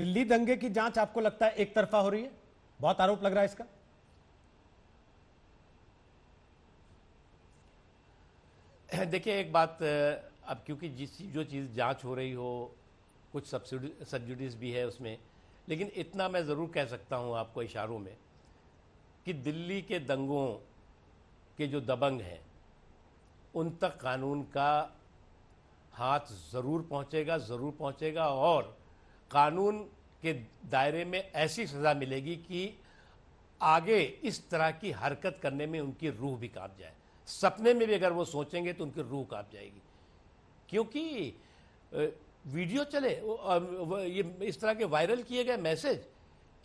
दिल्ली दंगे की जांच आपको लगता है एक तरफा हो रही है? बहुत आरोप लग रहा है इसका। देखिए एक बात, अब क्योंकि जो चीज़ जांच हो रही हो, कुछ सब्सिडीज भी है उसमें, लेकिन इतना मैं ज़रूर कह सकता हूं आपको इशारों में कि दिल्ली के दंगों के जो दबंग हैं उन तक कानून का हाथ ज़रूर पहुंचेगा और कानून के दायरे में ऐसी सज़ा मिलेगी कि आगे इस तरह की हरकत करने में उनकी रूह भी कांप जाए। सपने में भी अगर वो सोचेंगे तो उनकी रूह कांप जाएगी, क्योंकि वीडियो चले ये इस तरह के वायरल किए गए मैसेज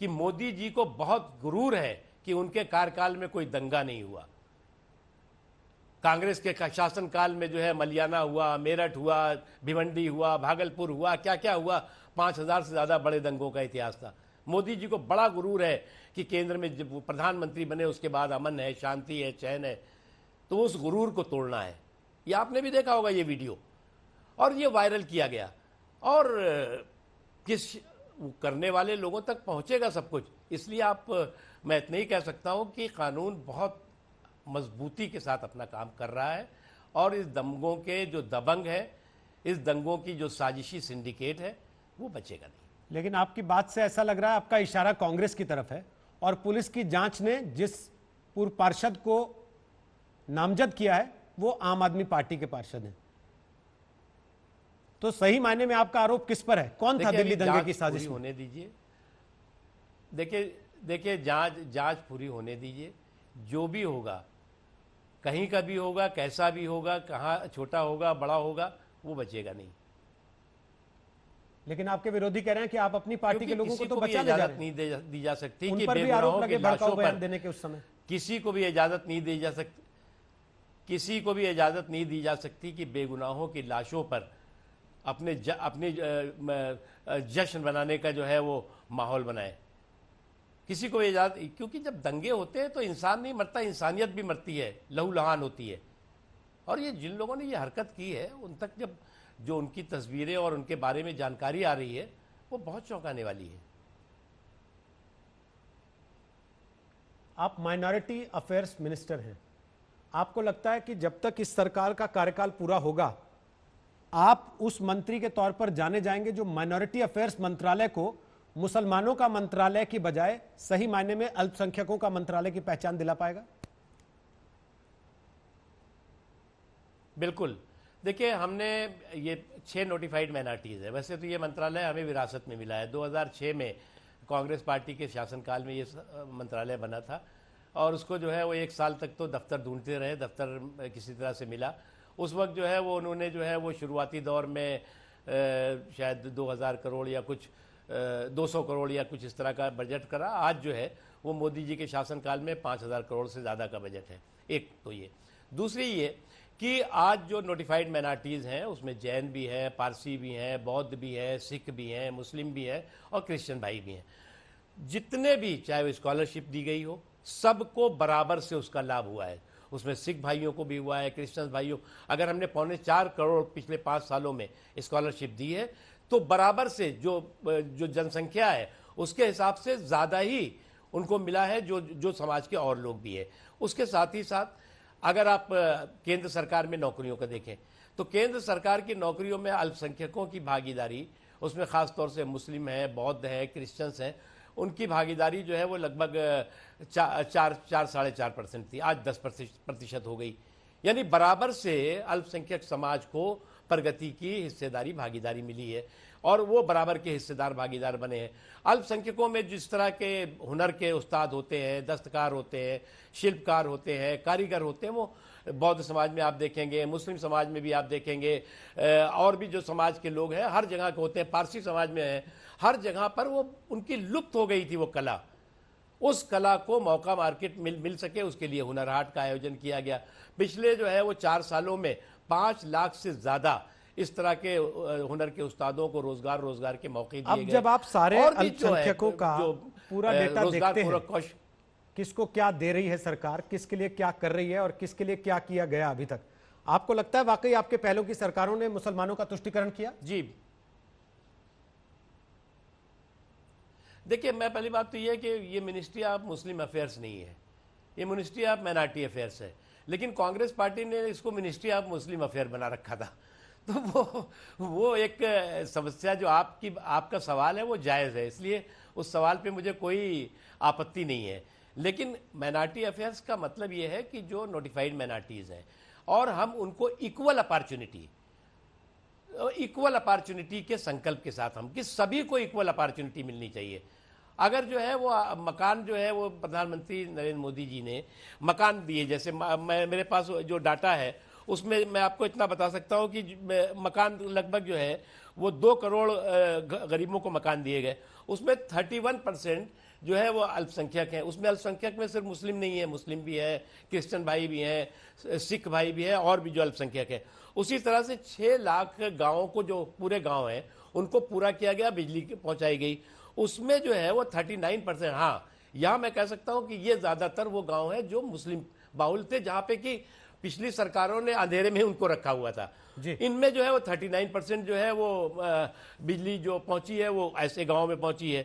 कि मोदी जी को बहुत गुरूर है कि उनके कार्यकाल में कोई दंगा नहीं हुआ। कांग्रेस के शासनकाल में जो है मलियाना हुआ, मेरठ हुआ, भिवंडी हुआ, भागलपुर हुआ, क्या क्या हुआ, 5000 से ज़्यादा बड़े दंगों का इतिहास था। मोदी जी को बड़ा गुरूर है कि केंद्र में जब प्रधानमंत्री बने उसके बाद अमन है, शांति है, चैन है, तो उस गुरूर को तोड़ना है। ये आपने भी देखा होगा ये वीडियो, और ये वायरल किया गया, और किस करने वाले लोगों तक पहुंचेगा सब कुछ। इसलिए मैं इतना ही कह सकता हूं कि कानून बहुत मजबूती के साथ अपना काम कर रहा है, और इस दंगों के जो दबंग है, इस दंगों की जो साजिशी सिंडिकेट है, वो बचेगा नहीं। लेकिन आपकी बात से ऐसा लग रहा है आपका इशारा कांग्रेस की तरफ है, और पुलिस की जांच ने जिस पूर्व पार्षद को नामजद किया है वो आम आदमी पार्टी के पार्षद हैं। तो सही मायने में आपका आरोप किस पर है? कौन था दिल्ली दंगे की साजिश? होने दीजिए, देखिए जांच पूरी होने दीजिए। जो भी होगा, कहीं का भी होगा, कैसा भी होगा, कहां छोटा होगा बड़ा होगा, वो बचेगा नहीं। लेकिन आपके विरोधी कह रहे हैं कि आप अपनी पार्टी के लोगों को तो बचा ले जा रहे हैं। नहीं दी जा सकती उन कि पर भी आरोप लगे बेगुनाहों भड़काऊ की बयान लाशों देने के उस समय। किसी को भी इजाजत नहीं दी जा सकती, किसी को भी इजाजत नहीं दी जा सकती कि बेगुनाहों की लाशों पर अपने जश्न बनाने का जो है वो माहौल बनाए। किसी को इजाजत, क्योंकि जब दंगे होते हैं तो इंसान नहीं मरता, इंसानियत भी मरती है, लहूलुहान होती है। और ये जिन लोगों ने ये हरकत की है उन तक जब जो उनकी तस्वीरें और उनके बारे में जानकारी आ रही है, वो बहुत चौंकाने वाली है। आप माइनॉरिटी अफेयर्स मिनिस्टर हैं, आपको लगता है कि जब तक इस सरकार का कार्यकाल पूरा होगा आप उस मंत्री के तौर पर जाने जाएंगे जो माइनॉरिटी अफेयर्स मंत्रालय को मुसलमानों का मंत्रालय की बजाय सही मायने में अल्पसंख्यकों का मंत्रालय की पहचान दिला पाएगा? बिल्कुल। देखिए, हमने ये 6 नोटिफाइड माइनॉरिटीज़ है। वैसे तो ये मंत्रालय हमें विरासत में मिला है। 2006 में कांग्रेस पार्टी के शासनकाल में ये मंत्रालय बना था, और उसको जो है वो 1 साल तक तो दफ्तर ढूंढते रहे, दफ्तर किसी तरह से मिला। उस वक्त जो है वो उन्होंने जो है वो शुरुआती दौर में शायद 2000 करोड़ या कुछ 200 करोड़ या कुछ इस तरह का बजट करा। आज जो है वो मोदी जी के शासनकाल में 5000 करोड़ से ज़्यादा का बजट है। एक तो ये, दूसरी ये कि आज जो नोटिफाइड माइनॉरिटीज़ हैं उसमें जैन भी है, पारसी भी हैं, बौद्ध भी है, सिख भी हैं, मुस्लिम भी हैं और क्रिश्चियन भाई भी हैं। जितने भी चाहे वो स्कॉलरशिप दी गई हो, सबको बराबर से उसका लाभ हुआ है। उसमें सिख भाइयों को भी हुआ है, क्रिश्चियन भाइयों, अगर हमने 4.25 करोड़ पिछले 5 सालों में स्कॉलरशिप दी है तो बराबर से जो जनसंख्या है उसके हिसाब से ज़्यादा ही उनको मिला है, जो समाज के और लोग भी है। उसके साथ ही साथ अगर आप केंद्र सरकार में नौकरियों का देखें तो केंद्र सरकार की नौकरियों में अल्पसंख्यकों की भागीदारी, उसमें ख़ास तौर से मुस्लिम है, बौद्ध है, क्रिश्चियंस हैं, उनकी भागीदारी जो है वो लगभग 4-4.5% थी, आज 10% हो गई। यानी बराबर से अल्पसंख्यक समाज को प्रगति की हिस्सेदारी भागीदारी मिली है, और वो बराबर के हिस्सेदार भागीदार बने हैं। अल्पसंख्यकों में जिस तरह के हुनर के उस्ताद होते हैं, दस्तकार होते हैं, शिल्पकार होते हैं, कारीगर होते हैं, वो बौद्ध समाज में आप देखेंगे, मुस्लिम समाज में भी आप देखेंगे, और भी जो समाज के लोग हैं हर जगह के होते हैं, पारसी समाज में हैं, हर जगह पर वो उनकी लुप्त हो गई थी वो कला। उस कला को मौका मार्केट मिल सके उसके लिए हुनर हाट का आयोजन किया गया। पिछले जो है वो 4 सालों में 5 लाख से ज़्यादा इस तरह के हुनर के उस्तादों को रोजगार के मौके दिए गए। अब जब आप सारे अल्पसंख्यकों का पूरा डेटा देखते हैं, किसको क्या दे रही है सरकार, किसके लिए क्या कर रही है और किसके लिए क्या किया गया अभी तक, आपको लगता है वाकई आपके पहलों की सरकारों ने मुसलमानों का तुष्टीकरण किया? जी देखिए, मैं पहली बात तो ये है कि ये मिनिस्ट्री ऑफ मुस्लिम अफेयर्स नहीं है, ये मिनिस्ट्री ऑफ माइनॉरिटी अफेयर्स है। लेकिन कांग्रेस पार्टी ने इसको मिनिस्ट्री ऑफ मुस्लिम अफेयर बना रखा था। तो वो एक समस्या जो आपका सवाल है वो जायज़ है, इसलिए उस सवाल पे मुझे कोई आपत्ति नहीं है। लेकिन माइनॉरिटी अफेयर्स का मतलब ये है कि जो नोटिफाइड माइनॉरिटीज़ हैं और हम उनको इक्वल अपॉर्चुनिटी के संकल्प के साथ हम कि सभी को इक्वल अपॉर्चुनिटी मिलनी चाहिए। अगर जो है वो मकान जो है वो प्रधानमंत्री नरेंद्र मोदी जी ने मकान दिए, जैसे मेरे पास जो डाटा है उसमें मैं आपको इतना बता सकता हूँ कि मकान लगभग जो है वो 2 करोड़ गरीबों को मकान दिए गए। उसमें 31% जो है वो अल्पसंख्यक हैं। उसमें अल्पसंख्यक में सिर्फ मुस्लिम नहीं है, मुस्लिम भी है, क्रिश्चियन भाई भी हैं, सिख भाई भी हैं और भी जो अल्पसंख्यक है। उसी तरह से 6 लाख गाँवों को, जो पूरे गाँव हैं उनको पूरा किया गया, बिजली पहुँचाई गई। उसमें जो है वो 39%, हाँ यहाँ मैं कह सकता हूँ कि ये ज़्यादातर वो गाँव है जो मुस्लिम बाहुल थे, जहाँ पे कि पिछली सरकारों ने अंधेरे में उनको रखा हुआ था। इनमें जो है वो 39% जो है वो बिजली जो पहुंची है वो ऐसे गांव में पहुंची है।